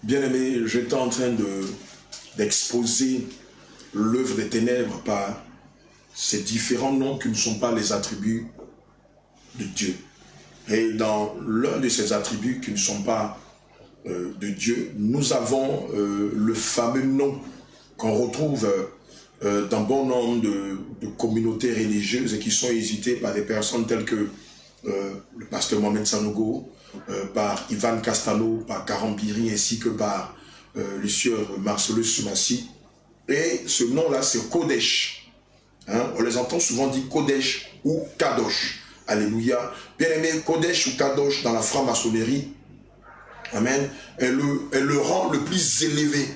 Bien-aimé, j'étais en train d'exposer l'œuvre des ténèbres par ces différents noms qui ne sont pas les attributs de Dieu. Et dans l'un de ces attributs qui ne sont pas de Dieu, nous avons le fameux nom qu'on retrouve dans bon nombre de communautés religieuses et qui sont hésitées par des personnes telles que le pasteur Mohamed Sanogo, par Ivan Castano, par Karambiri, ainsi que par le sieur Marcellus Sumassi. Et ce nom-là, c'est Kodesh. Hein? On les entend souvent dire Kodesh ou Kadosh. Alléluia. Bien aimé, Kodesh ou Kadosh dans la franc-maçonnerie, amen, est le rang le plus élevé.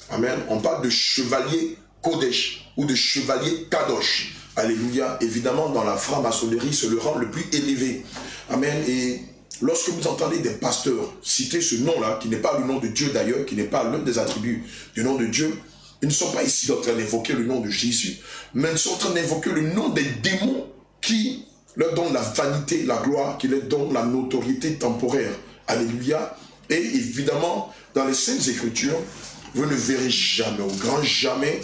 Amen. On parle de chevalier Kodesh ou de chevalier Kadosh. Alléluia. Évidemment, dans la franc-maçonnerie, c'est le rang le plus élevé. Amen. Et lorsque vous entendez des pasteurs citer ce nom-là, qui n'est pas le nom de Dieu d'ailleurs, qui n'est pas l'un des attributs du nom de Dieu, ils ne sont pas ici en train d'invoquer le nom de Jésus, mais ils sont en train d'invoquer le nom des démons qui leur donnent la vanité, la gloire, qui leur donnent la notoriété temporaire. Alléluia. Et évidemment, dans les Saintes Écritures, vous ne verrez jamais, au grand jamais,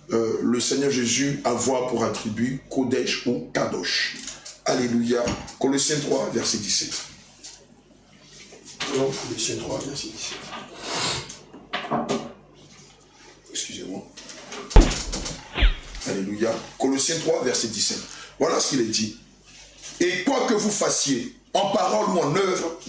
le Seigneur Jésus avoir pour attribut Kodesh ou Kadosh. Alléluia. Colossiens 3, verset 17. Non, Colossiens 3, verset 17. Excusez-moi. Alléluia. Colossiens 3, verset 17. Voilà ce qu'il est dit. Et quoi que vous fassiez, en parole ou en œuvre,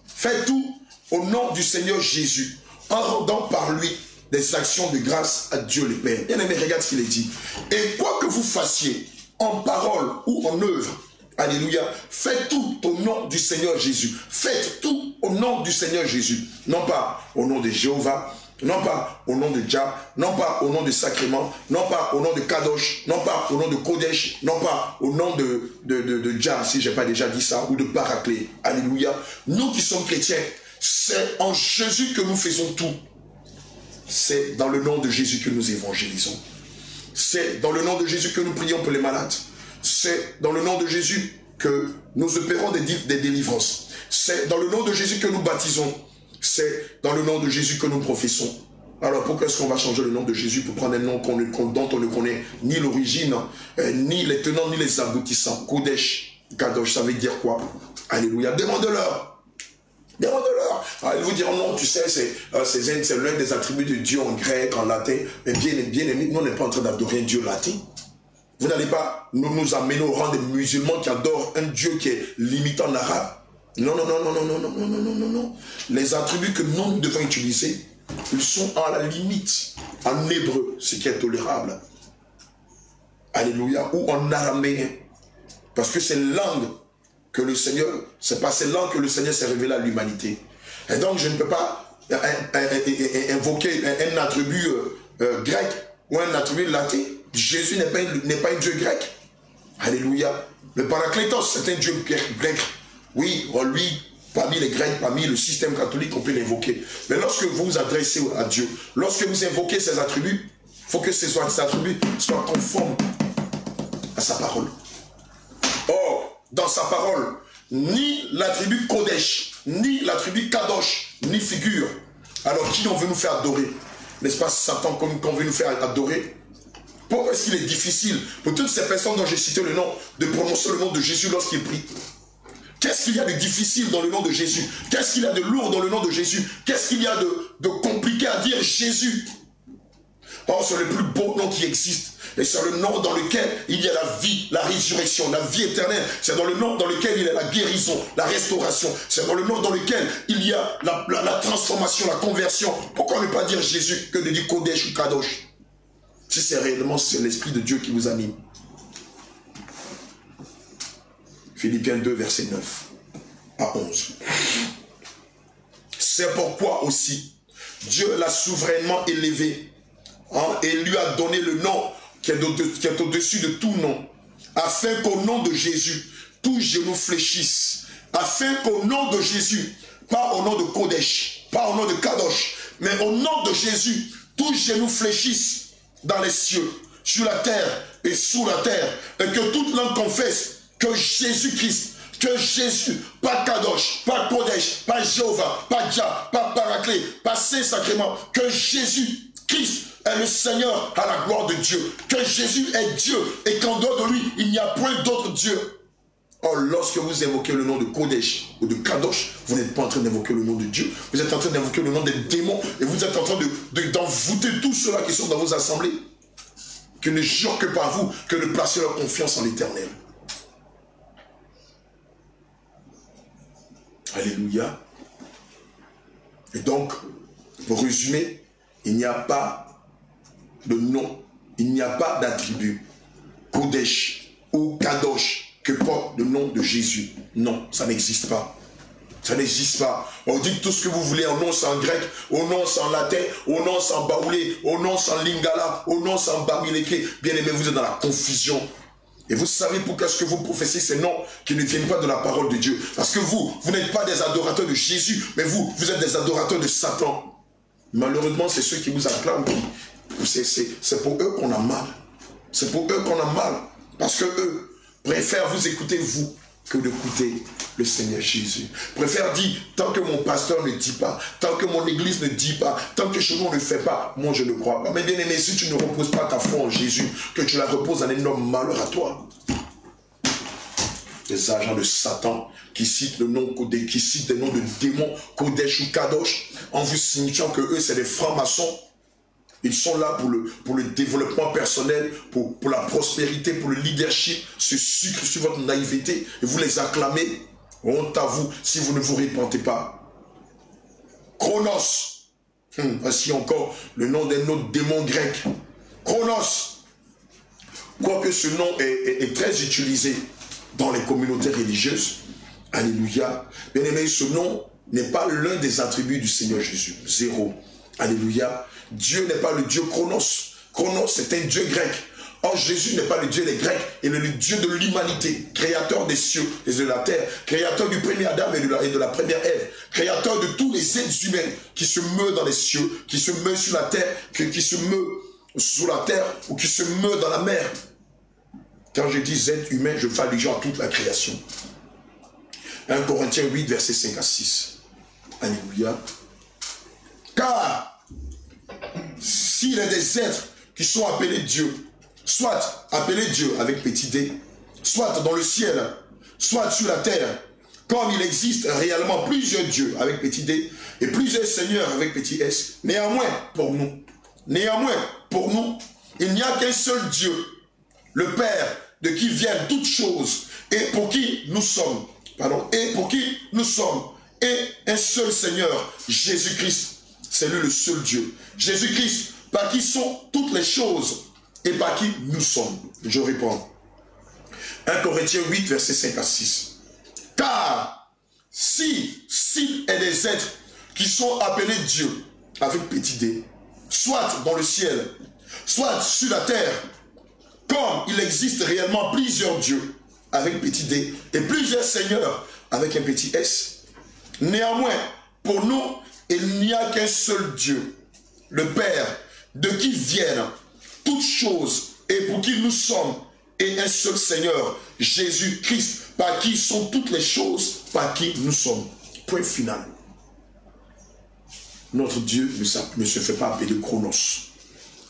faites tout au nom du Seigneur Jésus, en rendant par lui des actions de grâce à Dieu le Père. Bien aimé, regarde ce qu'il est dit. Et quoi que vous fassiez, en parole ou en œuvre, alléluia, faites tout au nom du Seigneur Jésus. Faites tout au nom du Seigneur Jésus. Non pas au nom de Jéhovah, non pas au nom de Jah, non pas au nom de Sacrement, non pas au nom de Kadosh, non pas au nom de Kodesh, non pas au nom de Jah, si je n'ai pas déjà dit ça, ou de Paraclet. Alléluia. Nous qui sommes chrétiens, c'est en Jésus que nous faisons tout. C'est dans le nom de Jésus que nous évangélisons. C'est dans le nom de Jésus que nous prions pour les malades. C'est dans le nom de Jésus que nous opérons des délivrances. C'est dans le nom de Jésus que nous baptisons. C'est dans le nom de Jésus que nous professons. Alors pourquoi est-ce qu'on va changer le nom de Jésus pour prendre un nom dont on ne connaît ni l'origine, ni les tenants, ni les aboutissants? Kodesh, Kadosh, ça veut dire quoi? Alléluia. Demande-leur. Demande-leur. Ah, ils vous diront non, tu sais, c'est l'un des attributs de Dieu en grec, en latin. Mais bien aimé, nous on n'est pas en train d'adorer un Dieu latin. Vous n'allez pas nous amener au rang des musulmans qui adorent un Dieu qui est limité en arabe. Non, non, non, non, non, non, non, non, non, non, non. Les attributs que nous devons utiliser, ils sont à la limite, en hébreu, ce qui est tolérable. Alléluia. Ou en araméen. Parce que c'est langue que le Seigneur, c'est pas ces langues que le Seigneur s'est révélé à l'humanité. Et donc, je ne peux pas invoquer un attribut grec ou un attribut latin. Jésus n'est pas un Dieu grec. Alléluia. Le Paraclétos, c'est un Dieu grec. Oui, lui, parmi les Grecs, parmi le système catholique, on peut l'invoquer. Mais lorsque vous vous adressez à Dieu, lorsque vous invoquez ses attributs, il faut que ces attributs soient conformes à sa parole. Or, dans sa parole, ni l'attribut Kodesh, ni l'attribut Kadosh, ni figure. Alors, qui on veut nous faire adorer? N'est-ce pas Satan qu'on veut nous faire adorer? Pourquoi est-ce qu'il est difficile pour toutes ces personnes dont j'ai cité le nom de prononcer le nom de Jésus lorsqu'ils prient? Qu'est-ce qu'il y a de difficile dans le nom de Jésus? Qu'est-ce qu'il y a de lourd dans le nom de Jésus? Qu'est-ce qu'il y a de compliqué à dire Jésus? Or, c'est le plus beau nom qui existe. Et c'est le nom dans lequel il y a la vie, la résurrection, la vie éternelle. C'est dans le nom dans lequel il y a la guérison, la restauration. C'est dans le nom dans lequel il y a la transformation, la conversion. Pourquoi ne pas dire Jésus que de dire Kodesh ou Kadosh? Si c'est réellement l'Esprit de Dieu qui vous anime. Philippiens 2, verset 9 à 11. C'est pourquoi aussi, Dieu l'a souverainement élevé, hein, et lui a donné le nom qui est au-dessus de tout nom, afin qu'au nom de Jésus, tout genou fléchisse. Afin qu'au nom de Jésus, pas au nom de Kodesh, pas au nom de Kadosh, mais au nom de Jésus, tout genou fléchisse dans les cieux, sur la terre et sous la terre, et que toute langue confesse que Jésus-Christ, que Jésus, pas Kadosh, pas Kodesh, pas Jéhovah, pas Jah, pas Paraclet, pas Saint-Sacrement, que Jésus, Christ, est le Seigneur à la gloire de Dieu, que Jésus est Dieu et qu'en dehors de lui, il n'y a point d'autre Dieu. Or, lorsque vous évoquez le nom de Kodesh ou de Kadosh, vous n'êtes pas en train d'évoquer le nom de Dieu, vous êtes en train d'évoquer le nom des démons et vous êtes en train d'envoûter tous ceux-là qui sont dans vos assemblées, qui ne jurent que par vous, que de placer leur confiance en l'Éternel. Alléluia. Et donc, pour résumer, il n'y a pas de nom, il n'y a pas d'attribut Kodesh ou Kadosh que porte le nom de Jésus. Non, ça n'existe pas. Ça n'existe pas. On dit tout ce que vous voulez, au nom c'est en grec, au nom c'est en latin, au nom c'est en baoulé, au nom c'est en lingala, au nom c'est en bamileke. Bien aimé, vous êtes dans la confusion. Et vous savez pourquoi est-ce que vous professez ces noms qui ne viennent pas de la parole de Dieu. Parce que vous n'êtes pas des adorateurs de Jésus, mais vous êtes des adorateurs de Satan. Malheureusement, c'est ceux qui vous acclament. C'est pour eux qu'on a mal. C'est pour eux qu'on a mal. Parce que eux préfèrent vous écouter, vous, que d'écouter le Seigneur Jésus. Préfère dire, tant que mon pasteur ne dit pas, tant que mon église ne dit pas, tant que chez nous on ne fait pas, moi je ne crois pas. Mais bien aimé, si tu ne reposes pas ta foi en Jésus, que tu la reposes en énorme malheur à toi. Des agents de Satan qui citent le nom Kodesh, qui citent des noms de démons, Kodesh ou Kadosh, en vous signifiant que eux c'est des francs-maçons. Ils sont là pour le développement personnel, pour la prospérité, pour le leadership, se sucre sur votre naïveté et vous les acclamez. Honte à vous si vous ne vous repentez pas. Chronos. Voici encore le nom d'un autre démon grec. Chronos. Quoique ce nom est très utilisé dans les communautés religieuses. Alléluia. Bien aimé, ce nom n'est pas l'un des attributs du Seigneur Jésus. Zéro. Alléluia. Dieu n'est pas le Dieu Chronos. Chronos, c'est un Dieu grec. Or, Jésus n'est pas le Dieu des Grecs, il est le Dieu de l'humanité, créateur des cieux et de la terre, créateur du premier Adam et de la première Ève, créateur de tous les êtres humains qui se meurent dans les cieux, qui se meurent sur la terre, qui se meurent sous la terre ou qui se meurent dans la mer. Quand je dis êtres humains, je fais allusion à toute la création. 1 Corinthiens 8, versets 5 à 6. Alléluia. Car s'il y a des êtres qui sont appelés Dieu, soit appelés Dieu avec petit d, soit dans le ciel, soit sur la terre, comme il existe réellement plusieurs dieux avec petit d et plusieurs seigneurs avec petit s, néanmoins pour nous, il n'y a qu'un seul Dieu, le Père, de qui viennent toutes choses et pour qui nous sommes, et un seul Seigneur, Jésus-Christ. C'est lui le seul Dieu. Jésus-Christ, par qui sont toutes les choses et par qui nous sommes. Je réponds. 1 Corinthiens 8, versets 5 à 6. Car s'il est des êtres qui sont appelés Dieu avec petit d, soit dans le ciel, soit sur la terre, comme il existe réellement plusieurs dieux avec petit d et plusieurs seigneurs avec un petit s, néanmoins, pour nous, il n'y a qu'un seul Dieu, le Père, de qui viennent toutes choses et pour qui nous sommes, et un seul Seigneur, Jésus-Christ, par qui sont toutes les choses, par qui nous sommes. Point final. Notre Dieu ne se fait pas appeler Chronos.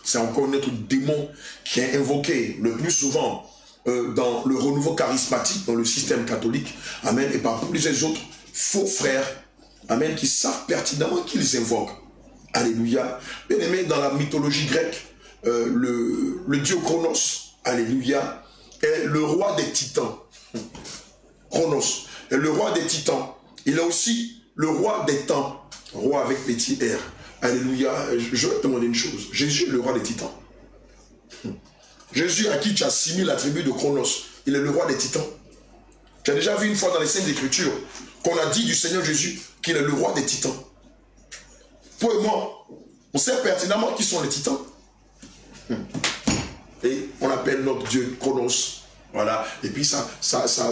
C'est encore notre démon qui est invoqué le plus souvent dans le renouveau charismatique, dans le système catholique, amen, et par plusieurs autres faux frères, amen, qui savent pertinemment qu'ils invoquent. Alléluia. Bien aimé, dans la mythologie grecque, le dieu Chronos, alléluia, est le roi des titans. Chronos est le roi des titans. Il est aussi le roi des temps, roi avec petit R. Alléluia. Je vais te demander une chose. Jésus est le roi des titans. Jésus à qui tu assimiles l'attribut de Chronos, il est le roi des titans. Tu as déjà vu une fois dans les Saintes Écritures qu'on a dit du Seigneur Jésus qu'il est le roi des titans. Toi et moi, on sait pertinemment qui sont les titans. Et on appelle notre Dieu Chronos. Voilà. Et puis ça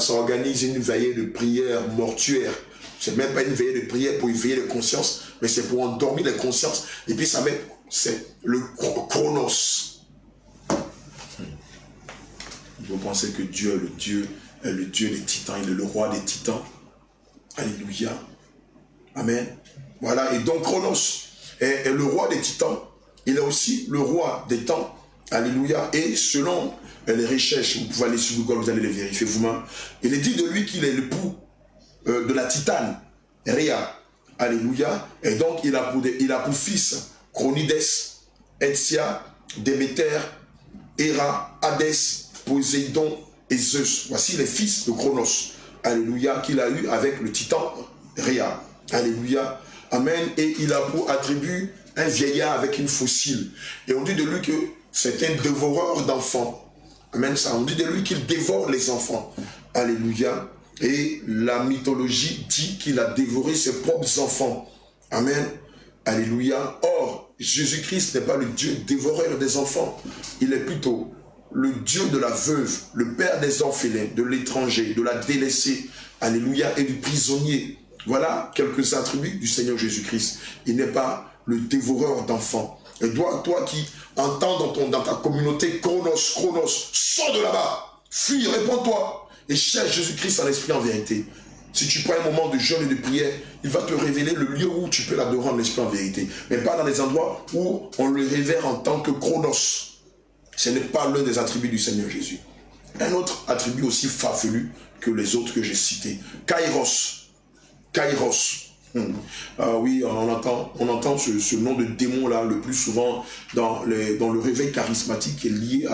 organise une veillée de prière mortuaire. C'est même pas une veillée de prière pour éveiller les consciences, mais c'est pour endormir les consciences. Et puis ça met, c'est le Chronos. Vous pensez que Dieu est le Dieu le Dieu des titans, il est le roi des titans. Alléluia. Amen. Voilà, et donc Chronos est le roi des titans. Il est aussi le roi des temps. Alléluia. Et selon les recherches, vous pouvez aller sur Google, vous allez les vérifier vous-même. Il est dit de lui qu'il est l'époux de la titane, Rhea. Alléluia. Et donc il a pour fils Chronides, Etsia, Déméter, Héra, Hadès, Poséidon et Zeus. Voici les fils de Chronos. Alléluia. Qu'il a eu avec le titan Rhea. Alléluia. Amen. Et il a pour attribut un vieillard avec une fossile. Et on dit de lui que c'est un dévoreur d'enfants. Amen. Ça, on dit de lui qu'il dévore les enfants. Alléluia. Et la mythologie dit qu'il a dévoré ses propres enfants. Amen. Alléluia. Or, Jésus-Christ n'est pas le Dieu dévoreur des enfants. Il est plutôt le Dieu de la veuve, le Père des orphelins, de l'étranger, de la délaissée. Alléluia. Et du prisonnier. Voilà quelques attributs du Seigneur Jésus-Christ. Il n'est pas le dévoreur d'enfants. Et toi qui entends dans ta communauté, Chronos, sors de là-bas, fuis, réponds-toi, et cherche Jésus-Christ en esprit en vérité. Si tu prends un moment de jeûne et de prière, il va te révéler le lieu où tu peux l'adorer en esprit en vérité. Mais pas dans les endroits où on le révère en tant que Chronos. Ce n'est pas l'un des attributs du Seigneur Jésus. Un autre attribut aussi farfelu que les autres que j'ai cités. Kairos. Oui, on entend ce nom de démon-là le plus souvent dans le réveil charismatique qui est lié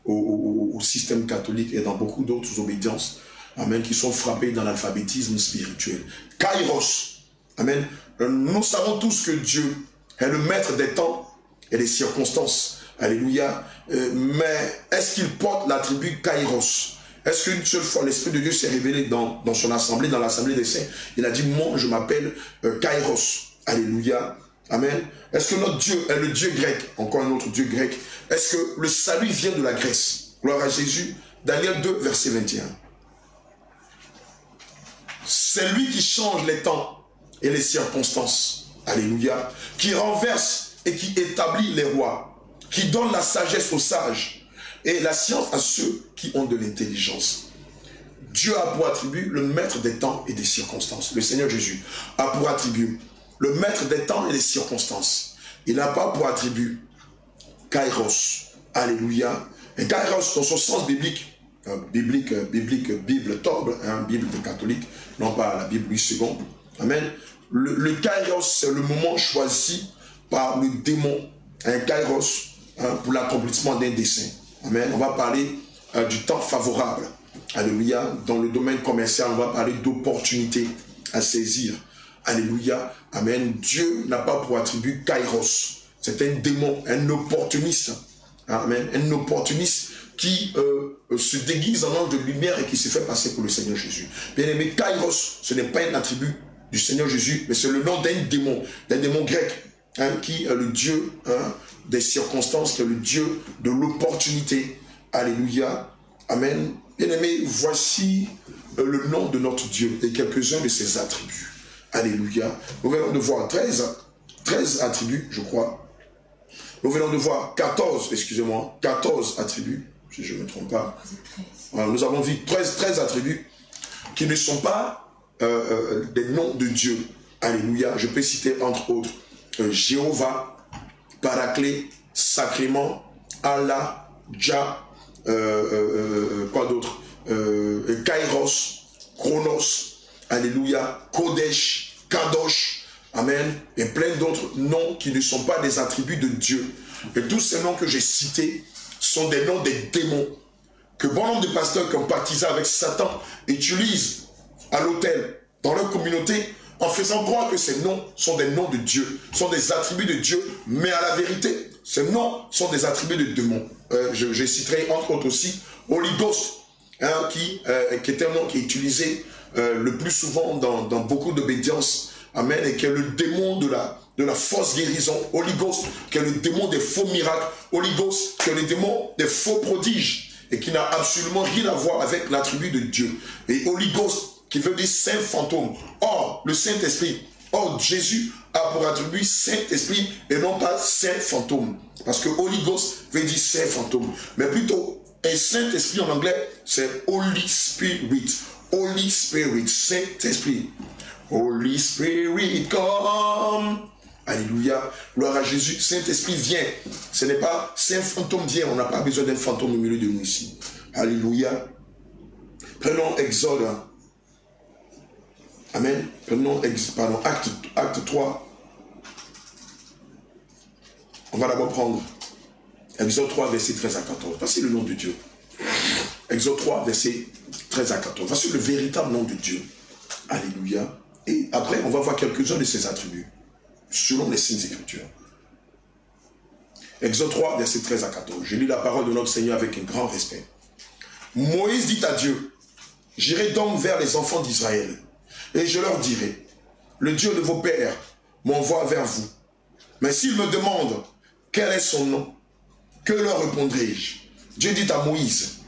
au système catholique et dans beaucoup d'autres obédiences, amen, qui sont frappés dans l'alphabétisme spirituel. Kairos, amen. Nous savons tous que Dieu est le maître des temps et des circonstances, alléluia, mais est-ce qu'il porte l'attribut Kairos? Est-ce qu'une seule fois l'Esprit de Dieu s'est révélé dans son assemblée, dans l'assemblée des saints? Il a dit, moi je m'appelle Kairos. Alléluia. Amen. Est-ce que notre Dieu est le Dieu grec? Encore un autre Dieu grec. Est-ce que le salut vient de la Grèce? Gloire à Jésus. Daniel 2, verset 21. C'est lui qui change les temps et les circonstances. Alléluia. Qui renverse et qui établit les rois. Qui donne la sagesse aux sages et la science à ceux qui ont de l'intelligence. Dieu a pour attribut le maître des temps et des circonstances. Le Seigneur Jésus a pour attribut le maître des temps et des circonstances. Il n'a pas pour attribut Kairos. Alléluia. Et Kairos, dans son sens biblique, Bible Torbe, Bible des catholiques, non pas la Bible Louis II. Amen. Le Kairos, c'est le moment choisi par le démon. Un Kairos pour l'accomplissement d'un dessein. Amen. On va parler du temps favorable. Alléluia. Dans le domaine commercial, on va parler d'opportunités à saisir. Alléluia. Amen. Dieu n'a pas pour attribut Kairos. C'est un démon, un opportuniste. Amen. Un opportuniste qui se déguise en ange de lumière et qui se fait passer pour le Seigneur Jésus. Bien aimé, Kairos, ce n'est pas un attribut du Seigneur Jésus, mais c'est le nom d'un démon grec, qui est le Dieu des circonstances, qui est le Dieu de l'opportunité. Alléluia. Amen. Bien-aimés, voici le nom de notre Dieu et quelques-uns de ses attributs. Alléluia. Nous venons de voir 13 attributs, je crois. Nous venons de voir 14 attributs, si je ne me trompe pas. Voilà, nous avons vu 13 attributs qui ne sont pas des noms de Dieu. Alléluia. Je peux citer entre autres Jéhovah, Paraclet, Sacrement, Allah, Jah, quoi d'autre, Kairos, Chronos, Alléluia, Kodesh, Kadosh, Amen, et plein d'autres noms qui ne sont pas des attributs de Dieu. Et tous ces noms que j'ai cités sont des noms des démons que bon nombre de pasteurs qui ont baptisé avec Satan utilisent à l'autel, dans leur communauté, en faisant croire que ces noms sont des noms de Dieu, sont des attributs de Dieu, mais à la vérité, ces noms sont des attributs de démons. Je citerai entre autres aussi Holy Ghost, qui est un nom qui est utilisé le plus souvent dans beaucoup d'obédiences, amen, et qui est le démon de la fausse guérison. Holy Ghost, qui est le démon des faux miracles. Holy Ghost, qui est le démon des faux prodiges, et qui n'a absolument rien à voir avec l'attribut de Dieu. Et Holy Ghost, qui veut dire Saint Fantôme. Or, le Saint-Esprit, Jésus a pour attribut Saint-Esprit et non pas Saint Fantôme. Parce que Holy Ghost veut dire Saint Fantôme. Mais plutôt, Et Saint-Esprit en anglais, c'est Holy Spirit. Holy Spirit, Saint-Esprit. Holy Spirit, come. Alléluia. Gloire à Jésus. Saint-Esprit vient. Ce n'est pas Saint fantôme vient. On n'a pas besoin d'un fantôme au milieu de nous ici. Alléluia. Prenons Exode. Amen. Prenons acte 3. On va d'abord prendre Exode 3, verset 13 à 14. Voici le nom de Dieu. Exode 3, verset 13 à 14. Voici le véritable nom de Dieu. Alléluia. Et après, on va voir quelques-uns de ses attributs, selon les signes Écritures. Exode 3, verset 13 à 14. Je lis la parole de notre Seigneur avec un grand respect. Moïse dit à Dieu, j'irai donc vers les enfants d'Israël, et je leur dirai, le Dieu de vos pères m'envoie vers vous. Mais s'ils me demandent quel est son nom, que leur répondrai-je? Dieu dit à Moïse,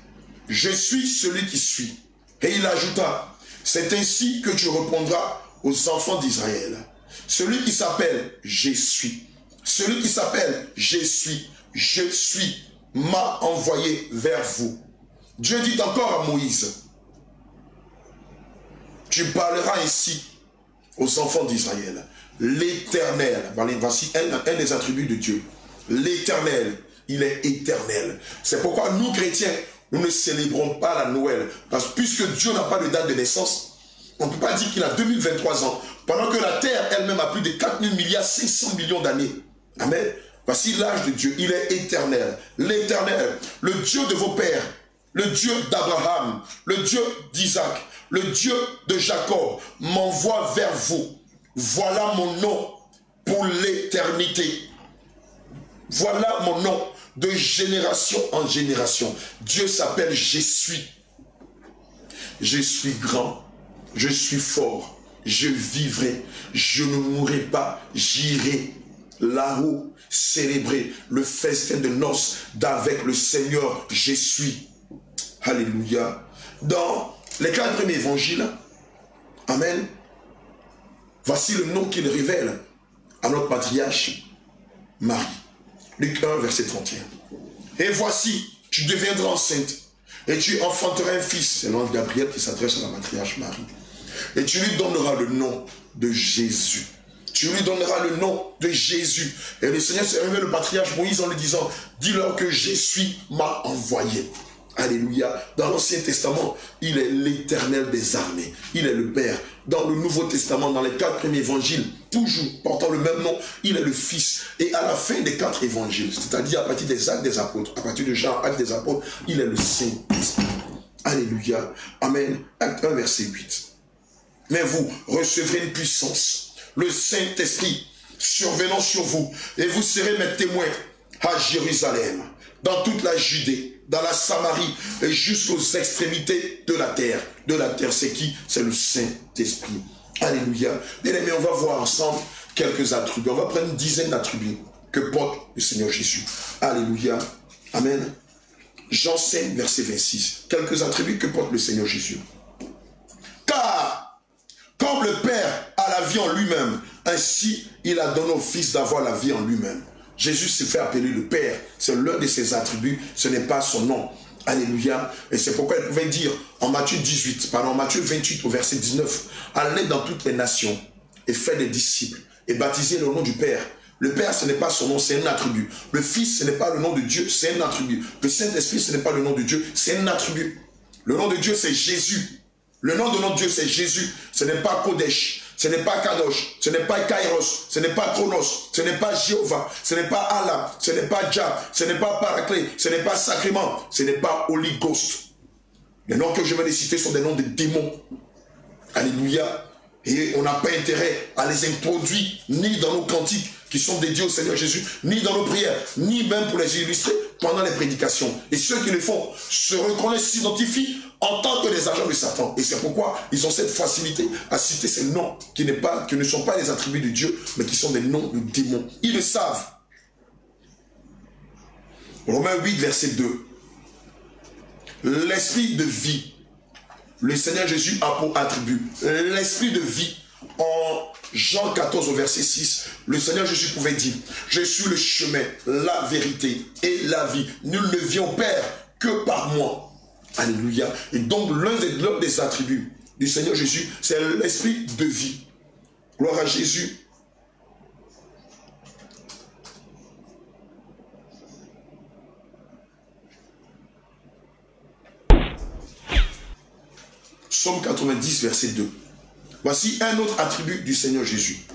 je suis celui qui suis. Et il ajouta, c'est ainsi que tu répondras aux enfants d'Israël. Celui qui s'appelle je suis. Celui qui s'appelle je suis, m'a envoyé vers vous. Dieu dit encore à Moïse, tu parleras ainsi aux enfants d'Israël. L'Éternel, voici un des attributs de Dieu. L'Éternel, il est éternel. C'est pourquoi nous chrétiens, nous ne célébrons pas la Noël. Parce que puisque Dieu n'a pas de date de naissance, on ne peut pas dire qu'il a 2023 ans. Pendant que la terre elle-même a plus de 4 000 milliards 500 millions d'années. Amen. Voici l'âge de Dieu. Il est éternel. L'Éternel, le Dieu de vos pères, le Dieu d'Abraham, le Dieu d'Isaac, le Dieu de Jacob, m'envoie vers vous. Voilà mon nom pour l'éternité. Voilà mon nom de génération en génération. Dieu s'appelle je suis. Je suis grand. Je suis fort. Je vivrai. Je ne mourrai pas. J'irai là-haut célébrer le festin de noces d'avec le Seigneur. Je suis. Alléluia. Dans les 4 premiers évangiles, amen, voici le nom qu'il révèle à notre patriarche Marie. Luc 1, verset 31. Et voici, tu deviendras enceinte et tu enfanteras un fils. C'est l'ange Gabriel qui s'adresse à la patriarche Marie. Et tu lui donneras le nom de Jésus. Tu lui donneras le nom de Jésus. Et le Seigneur s'est révélé au patriarche Moïse en lui disant, dis-leur que Jésus m'a envoyé. Alléluia. Dans l'Ancien Testament, il est l'Éternel des armées. Il est le Père. Dans le Nouveau Testament, dans les 4 premiers évangiles, toujours portant le même nom, il est le Fils. Et à la fin des 4 évangiles, c'est-à-dire à partir des Actes des Apôtres, à partir de Jean, Actes des Apôtres, il est le Saint-Esprit. Alléluia. Amen. Acte 1, verset 8. Mais vous recevrez une puissance, le Saint-Esprit survenant sur vous, et vous serez mes témoins à Jérusalem, dans toute la Judée, dans la Samarie et jusqu'aux extrémités de la terre. De la terre, c'est qui? C'est le Saint-Esprit. Alléluia. Bien-aimés, on va voir ensemble quelques attributs. On va prendre une dizaine d'attributs que porte le Seigneur Jésus. Alléluia. Amen. Jean 5, verset 26. Quelques attributs que porte le Seigneur Jésus. Car, comme le Père a la vie en lui-même, ainsi il a donné au Fils d'avoir la vie en lui-même. Jésus s'est fait appeler le Père. C'est l'un de ses attributs. Ce n'est pas son nom. Alléluia. Et c'est pourquoi il pouvait dire en Matthieu 28 au verset 19, allez dans toutes les nations et faites des disciples et baptisez le nom du Père. Le Père, ce n'est pas son nom, c'est un attribut. Le Fils, ce n'est pas le nom de Dieu, c'est un attribut. Le Saint-Esprit, ce n'est pas le nom de Dieu, c'est un attribut. Le nom de Dieu, c'est Jésus. Le nom de notre Dieu, c'est Jésus. Ce n'est pas Kodesh. Ce n'est pas Kadosh, ce n'est pas Kairos, ce n'est pas Chronos, ce n'est pas Jéhovah, ce n'est pas Allah, ce n'est pas Jah, ce n'est pas Paraclet, ce n'est pas Sacrement, ce n'est pas Holy Ghost. Les noms que je vais les citer sont des noms de démons. Alléluia. Et on n'a pas intérêt à les introduire ni dans nos cantiques qui sont dédiés au Seigneur Jésus, ni dans nos prières, ni même pour les illustrer pendant les prédications. Et ceux qui le font se reconnaissent, s'identifient en tant que des agents de Satan. Et c'est pourquoi ils ont cette facilité à citer ces noms qui ne sont pas les attributs de Dieu, mais qui sont des noms de démons. Ils le savent. Romains 8, verset 2. L'esprit de vie. Le Seigneur Jésus a pour attribut l'esprit de vie. En Jean 14 au verset 6, le Seigneur Jésus pouvait dire, je suis le chemin, la vérité et la vie. Nul ne vient au Père que par moi. Alléluia. Et donc l'un des attributs du Seigneur Jésus, c'est l'esprit de vie. Gloire à Jésus. Psaume 90, verset 2. Voici un autre attribut du Seigneur Jésus.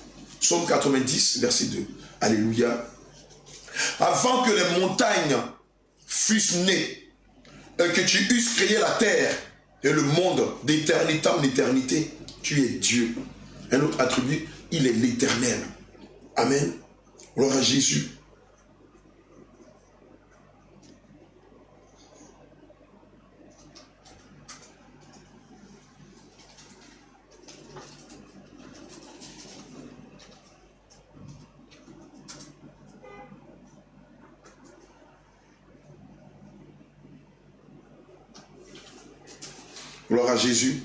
Psaume 90, verset 2. Alléluia. Avant que les montagnes fussent nées, et que tu eusses créé la terre et le monde d'éternité en éternité, tu es Dieu. Un autre attribut, il est l'éternel. Amen. Gloire à Jésus. Gloire à Jésus.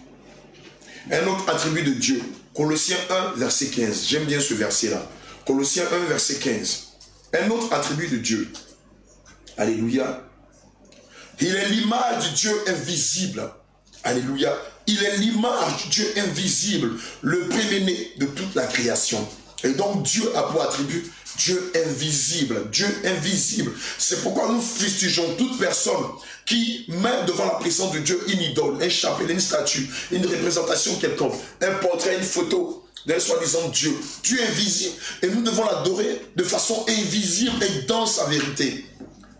Un autre attribut de Dieu. Colossiens 1, verset 15. J'aime bien ce verset-là. Colossiens 1, verset 15. Un autre attribut de Dieu. Alléluia. Il est l'image du Dieu invisible. Alléluia. Il est l'image du Dieu invisible, le premier-né de toute la création. Et donc Dieu a pour attribut Dieu invisible. Dieu invisible. C'est pourquoi nous fustigeons toute personne qui met devant la présence de Dieu une idole, un chapelet, une statue, une représentation quelconque, un portrait, une photo d'un soi-disant Dieu. Dieu invisible. Et nous devons l'adorer de façon invisible et dans sa vérité.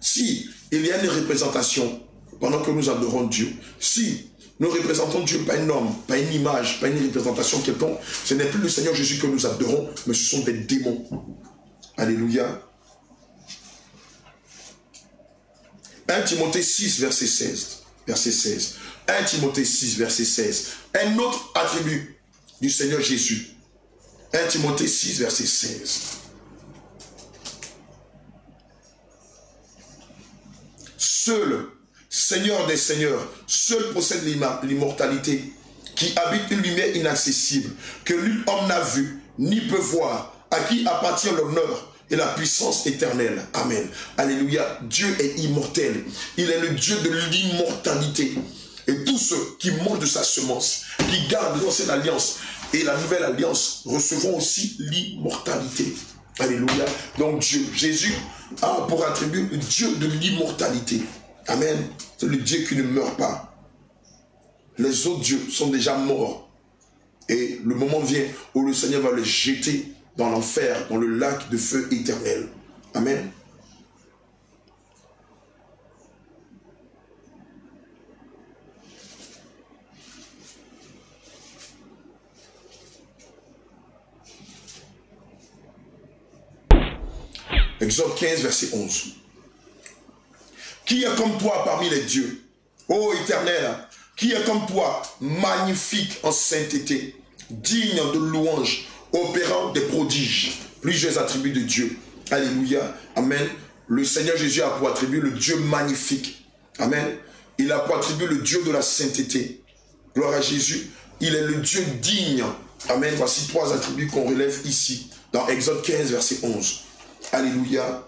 Si il y a une représentation pendant que nous adorons Dieu, si nous représentons Dieu pas un homme, pas une image, pas une représentation quelconque, ce n'est plus le Seigneur Jésus que nous adorons, mais ce sont des démons. Alléluia. 1 Timothée 6, verset 16. Verset 16. 1 Timothée 6, verset 16. Un autre attribut du Seigneur Jésus. 1 Timothée 6, verset 16. Seul Seigneur des Seigneurs, seul possède l'immortalité, qui habite une lumière inaccessible, que nul homme n'a vu, ni peut voir, à qui appartient l'honneur et la puissance éternelle. Amen. Alléluia. Dieu est immortel. Il est le Dieu de l'immortalité. Et tous ceux qui mangent de sa semence, qui gardent l'ancienne alliance et la nouvelle alliance, recevront aussi l'immortalité. Alléluia. Donc Dieu, Jésus a pour attribut le Dieu de l'immortalité. Amen. C'est le Dieu qui ne meurt pas. Les autres dieux sont déjà morts. Et le moment vient où le Seigneur va les jeter dans l'enfer, dans le lac de feu éternel. Amen. Exode 15, verset 11. Qui est comme toi parmi les dieux, ô Éternel, qui est comme toi, magnifique en sainteté, digne de louange, opérant des prodiges, plusieurs attributs de Dieu. Alléluia. Amen. Le Seigneur Jésus a pour attribut le Dieu magnifique. Amen. Il a pour attribut le Dieu de la sainteté. Gloire à Jésus. Il est le Dieu digne. Amen. Voici trois attributs qu'on relève ici, dans Exode 15, verset 11. Alléluia.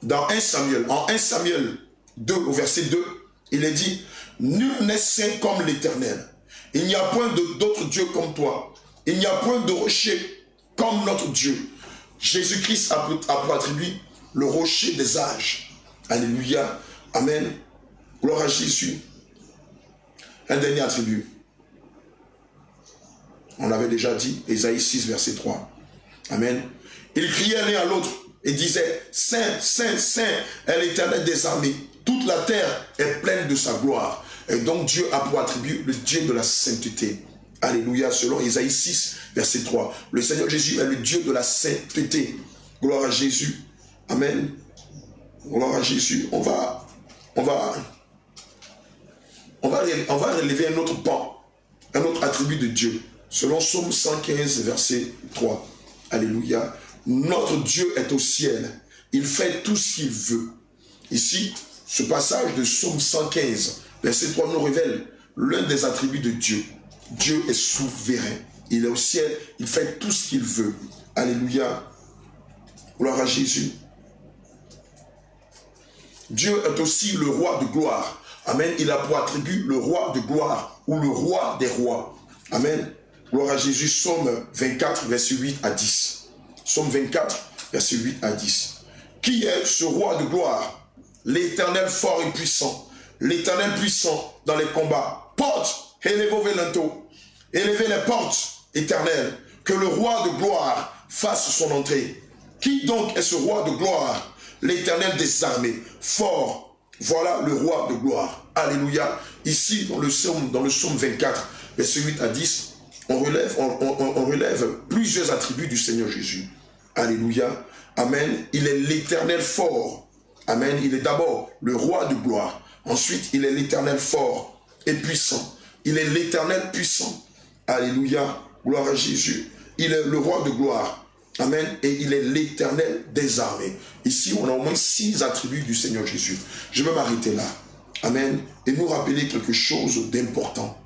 Dans 1 Samuel, en 1 Samuel 2, au verset 2, il est dit, nul n'est saint comme l'Éternel. Il n'y a point d'autre Dieu comme toi. Il n'y a point de rocher comme notre Dieu. Jésus-Christ a pour attribut le rocher des âges. Alléluia. Amen. Gloire à Jésus. Un dernier attribut. On l'avait déjà dit, Ésaïe 6, verset 3. Amen. Ils criaient l'un à l'autre et disaient, Saint, Saint, Saint est l'Éternel des armées. Toute la terre est pleine de sa gloire. Et donc Dieu a pour attribut le Dieu de la sainteté. Alléluia, selon Ésaïe 6, verset 3. Le Seigneur Jésus est le Dieu de la sainteté. Gloire à Jésus. Amen. Gloire à Jésus. On va relever un autre pan, un autre attribut de Dieu. Selon Psaume 115, verset 3. Alléluia. Notre Dieu est au ciel. Il fait tout ce qu'il veut. Ici, ce passage de Psaume 115, verset 3 nous révèle l'un des attributs de Dieu. Dieu est souverain. Il est au ciel. Il fait tout ce qu'il veut. Alléluia. Gloire à Jésus. Dieu est aussi le roi de gloire. Amen. Il a pour attribut le roi de gloire ou le roi des rois. Amen. Gloire à Jésus. Psaume 24, verset 8 à 10. Psaume 24, verset 8 à 10. Qui est ce roi de gloire? L'Éternel fort et puissant. L'Éternel puissant dans les combats. Porte, élevez velento. Élevez les portes éternelles. Que le roi de gloire fasse son entrée. Qui donc est ce roi de gloire? L'Éternel des armées. Fort. Voilà le roi de gloire. Alléluia. Ici, dans le psaume 24, verset 8 à 10, on relève plusieurs attributs du Seigneur Jésus. Alléluia. Amen. Il est l'Éternel fort. Amen. Il est d'abord le roi de gloire. Ensuite, il est l'Éternel fort et puissant. Il est l'Éternel puissant. Alléluia. Gloire à Jésus. Il est le roi de gloire. Amen. Et il est l'Éternel des armées. Ici, on a au moins 6 attributs du Seigneur Jésus. Je vais m'arrêter là. Amen. Et nous rappeler quelque chose d'important.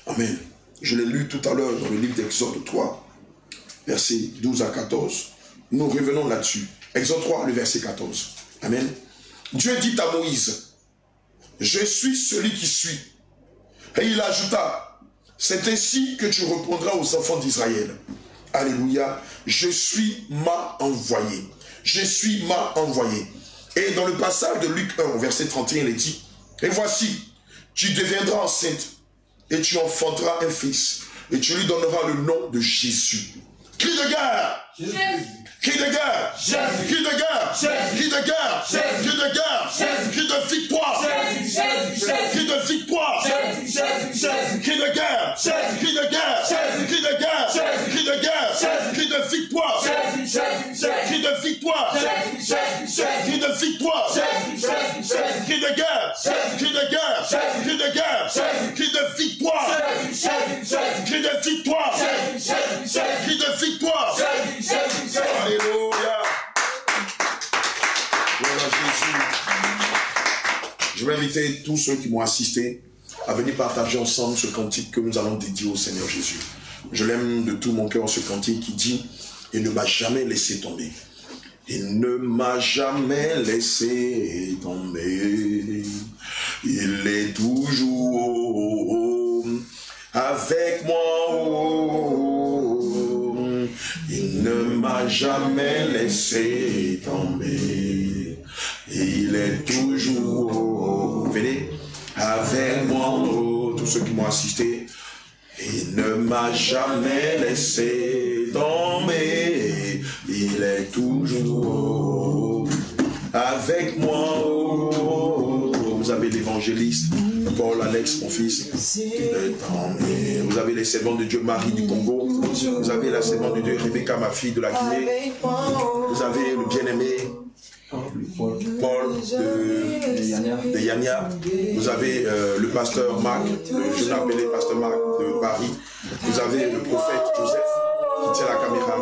Amen. Je l'ai lu tout à l'heure dans le livre d'Exode 3, versets 12 à 14. Nous revenons là-dessus. Exode 3, le verset 14. Amen. Dieu dit à Moïse, je suis celui qui suis. Et il ajouta, c'est ainsi que tu répondras aux enfants d'Israël. Alléluia. Je suis m'a envoyé. Je suis m'a envoyé. Et dans le passage de Luc 1, verset 31, il est dit, et voici, tu deviendras enceinte et tu enfanteras un fils et tu lui donneras le nom de Jésus. Cri de guerre! Jésus. Cri de guerre! Jésus. Cri de guerre! Jésus. Cri de guerre! Jésus. Cri de guerre! Jésus. Cri de victoire! Jésus. Jésus. Cri de victoire! Jésus. Jésus. Cri de guerre! Jésus. Cri de guerre! Jésus. Cri de guerre! Jésus. Cri de guerre! Jésus. Cri de victoire! Jésus. Jésus. Cri de victoire! Jésus. Jésus. Cri de victoire! Jésus. Jésus. Cri de guerre! Jésus. Cri de guerre! Jésus. Cri de guerre! Jésus. Cri de victoire! Jésus. Jésus. Cri de victoire! Jésus. Jésus. Cri de victoire! Jésus. Jésus. Alléluia. Gloire à Jésus. Je vais inviter tous ceux qui m'ont assisté à venir partager ensemble ce cantique que nous allons dédier au Seigneur Jésus. Je l'aime de tout mon cœur, ce cantique qui dit « Il ne m'a jamais laissé tomber. Il ne m'a jamais laissé tomber. Il est toujours avec moi. Il ne m'a jamais laissé tomber. Il est toujours, venez, avec moi. Tous ceux qui m'ont assisté. Il ne m'a jamais laissé tomber. Il est toujours avec moi. Vous avez l'évangéliste Paul Alex, mon fils. Vous avez les servants de Dieu Marie du Congo. Vous avez la servante de Dieu Rebecca, ma fille de la Guinée. Vous avez le bien-aimé Paul de Yania. Vous avez le pasteur Marc, je l'appelais pasteur Marc de Paris. Vous avez le prophète Joseph qui tient la caméra.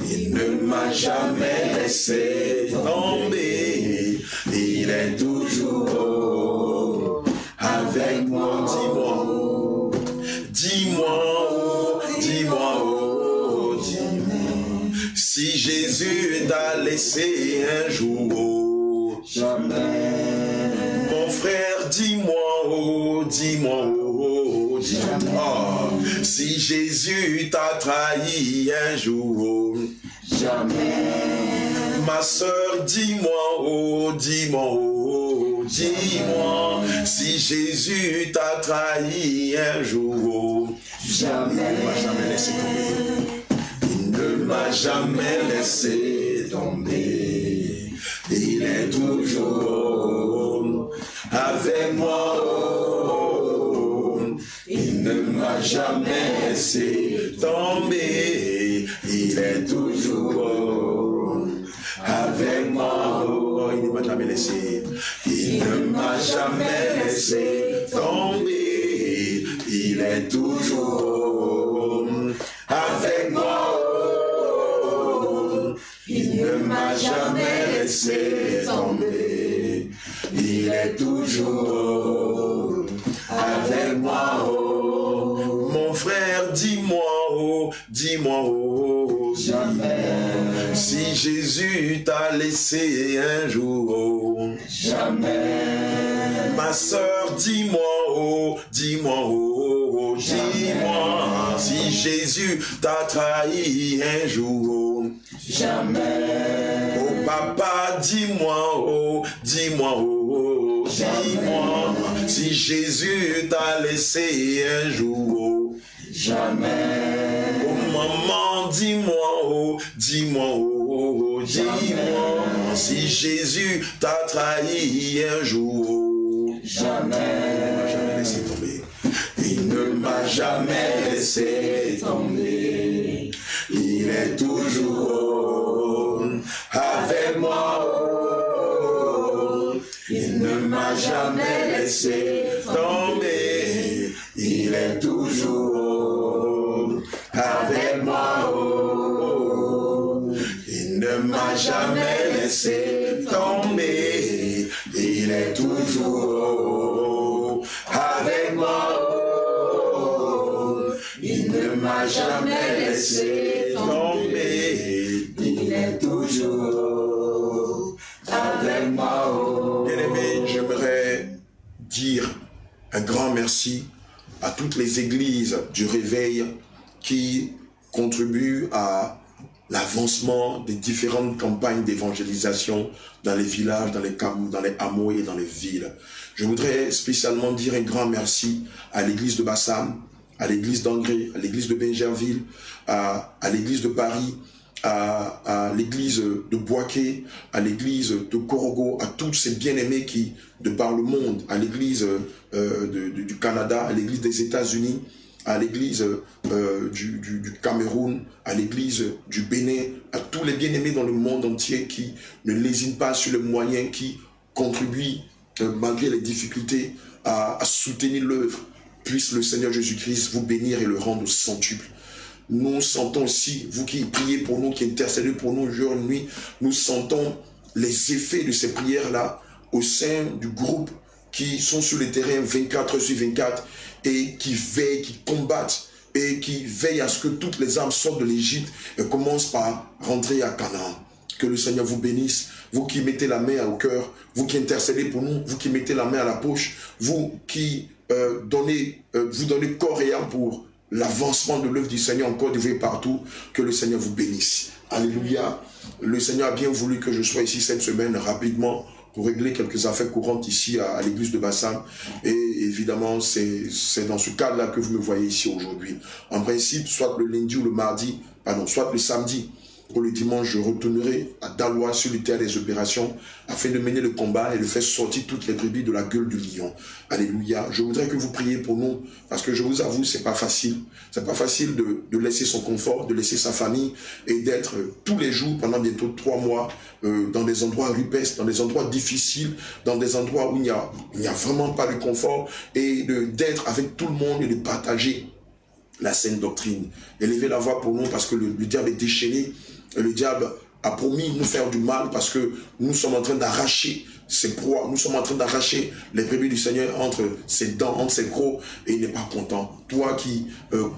Il ne m'a jamais laissé tomber. Il est toujours avec moi. Dis-moi, dis-moi, si Jésus t'a laissé un jour, jamais. Mon frère, dis-moi, dis-moi, dis-moi, si Jésus t'a trahi un jour, jamais. Ma soeur, dis-moi, dis-moi, dis-moi, si Jésus t'a trahi un jour, jamais. Il ne m'a jamais laissé tomber. Il ne m'a jamais laissé tomber. Il est toujours avec moi. Il ne m'a jamais laissé tomber. Il est toujours avec moi. Il ne m'a jamais laissé. Il ne m'a jamais laissé tomber. Il est toujours avec moi. Il ne m'a jamais laissé tomber. Il est toujours avec moi. Mon frère, dis-moi, dis-moi, jamais. Si Jésus t'a laissé un jour, jamais. Ma sœur, dis-moi, oh, dis-moi, oh, dis-moi, si Jésus t'a trahi un jour, jamais. Oh papa, dis-moi, oh, dis-moi, oh, dis-moi, si Jésus t'a laissé un jour, jamais. Oh maman, dis-moi, oh, dis-moi, oh, dis-moi, si Jésus t'a trahi un jour, jamais. Il ne m'a jamais laissé tomber. Il est toujours avec moi. Il ne m'a jamais laissé tomber. Il est toujours avec moi. Il ne m'a jamais laissé tomber. Il est toujours avec moi. Il ne m'a jamais laissé tomber. Il est toujours avec moi. Bien-aimé, j'aimerais dire un grand merci à toutes les églises du réveil qui contribuent à l'avancement des différentes campagnes d'évangélisation dans les villages, dans les hameaux et dans les villes. Je voudrais spécialement dire un grand merci à l'église de Bassam, à l'église d'Angré, à l'église de Benjerville, à l'église de Paris, à l'église de Boaké, à l'église de Korogo, à tous ces bien-aimés qui, de par le monde, à l'église du Canada, à l'église des États-Unis, à l'église du Cameroun, à l'église du Bénin, à tous les bien-aimés dans le monde entier qui ne lésinent pas sur les moyens, qui contribuent, malgré les difficultés, à soutenir l'œuvre. Puisse le Seigneur Jésus-Christ vous bénir et le rendre au centuple. Nous sentons aussi, vous qui priez pour nous, qui intercédez pour nous jour et nuit, nous sentons les effets de ces prières-là au sein du groupe qui sont sur le terrain 24 heures sur 24 et qui veillent, qui combattent et qui veillent à ce que toutes les âmes sortent de l'Égypte et commencent par rentrer à Canaan. Que le Seigneur vous bénisse, vous qui mettez la main au cœur, vous qui intercédez pour nous, vous qui mettez la main à la poche, vous qui vous donnez corps et âme pour l'avancement de l'œuvre du Seigneur encore de vous partout, que le Seigneur vous bénisse. Alléluia. Le Seigneur a bien voulu que je sois ici cette semaine rapidement pour régler quelques affaires courantes ici à l'église de Bassam. Et évidemment, c'est dans ce cadre-là que vous me voyez ici aujourd'hui. En principe, soit le lundi ou le mardi, soit le samedi ou le dimanche, je retournerai à Dalois sur le théâtre des opérations afin de mener le combat et de faire sortir toutes les brebis de la gueule du lion. Alléluia. Je voudrais que vous priez pour nous parce que je vous avoue, c'est pas facile. C'est pas facile de laisser son confort, de laisser sa famille et d'être tous les jours pendant bientôt 3 mois dans des endroits rupestres, dans des endroits difficiles, dans des endroits où il n'y a vraiment pas de confort et d'être avec tout le monde et de partager la saine doctrine. Élevez la voix pour nous parce que le diable est déchaîné. Le diable a promis nous faire du mal parce que nous sommes en train d'arracher ses proies, nous sommes en train d'arracher les brebis du Seigneur entre ses dents, entre ses crocs, et il n'est pas content. Toi qui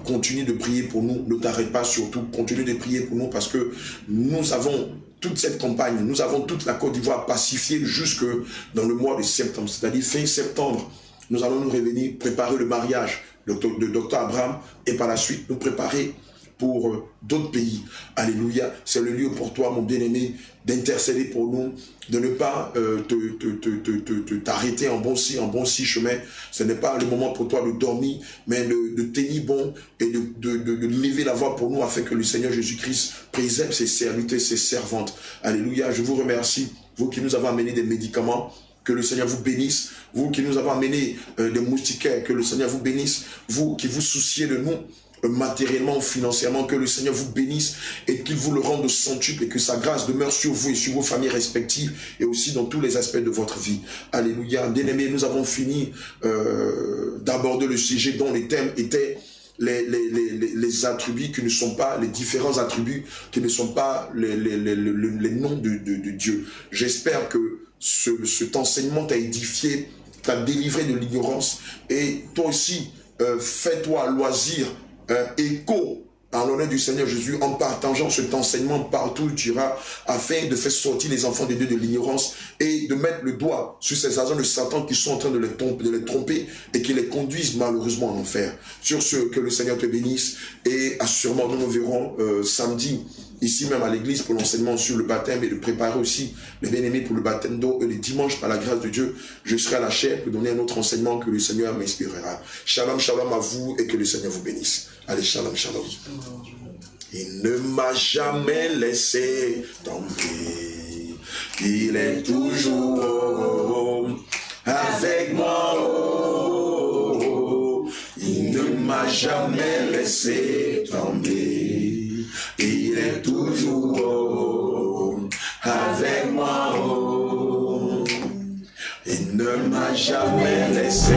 continues de prier pour nous, ne t'arrête pas surtout, continue de prier pour nous parce que nous avons toute cette campagne, nous avons toute la Côte d'Ivoire pacifiée jusque dans le mois de septembre, c'est-à-dire fin septembre. Nous allons nous revenir préparer le mariage de Dr Abraham et par la suite nous préparer pour d'autres pays. Alléluia. C'est le lieu pour toi, mon bien-aimé, d'intercéder pour nous, de ne pas t'arrêter en bon si chemin. Ce n'est pas le moment pour toi de dormir, mais de tenir bon et de lever la voix pour nous afin que le Seigneur Jésus-Christ préserve ses serviteurs, ses servantes. Alléluia. Je vous remercie, vous qui nous avez amené des médicaments. Que le Seigneur vous bénisse. Vous qui nous avez amené des moustiquaires, que le Seigneur vous bénisse. Vous qui vous souciez de nous, matériellement ou financièrement, que le Seigneur vous bénisse et qu'il vous le rende au centuple et que sa grâce demeure sur vous et sur vos familles respectives et aussi dans tous les aspects de votre vie. Alléluia. Bien-aimés, nous avons fini d'aborder le sujet dont les thèmes étaient les attributs qui ne sont pas, les différents attributs qui ne sont pas les noms de Dieu. J'espère que cet enseignement t'a édifié, t'a délivré de l'ignorance et toi aussi, fais-toi à loisir écho en l'honneur du Seigneur Jésus, en partageant cet enseignement partout où tu iras, afin de faire sortir les enfants de Dieu de l'ignorance et de mettre le doigt sur ces agents de Satan qui sont en train de les tromper et qui les conduisent malheureusement en enfer. Sur ce, que le Seigneur te bénisse et assurément nous nous verrons samedi ici même à l'église pour l'enseignement sur le baptême et de préparer aussi les bien-aimés pour le baptême d'eau. Et le dimanche, par la grâce de Dieu, je serai à la chair pour donner un autre enseignement que le Seigneur m'inspirera. Shalom, shalom à vous et que le Seigneur vous bénisse. Allez, shalom, shalom. Il ne m'a jamais laissé tomber. Il est toujours avec moi. Il ne m'a jamais laissé tomber. Il est toujours avec moi. Il ne m'a jamais laissé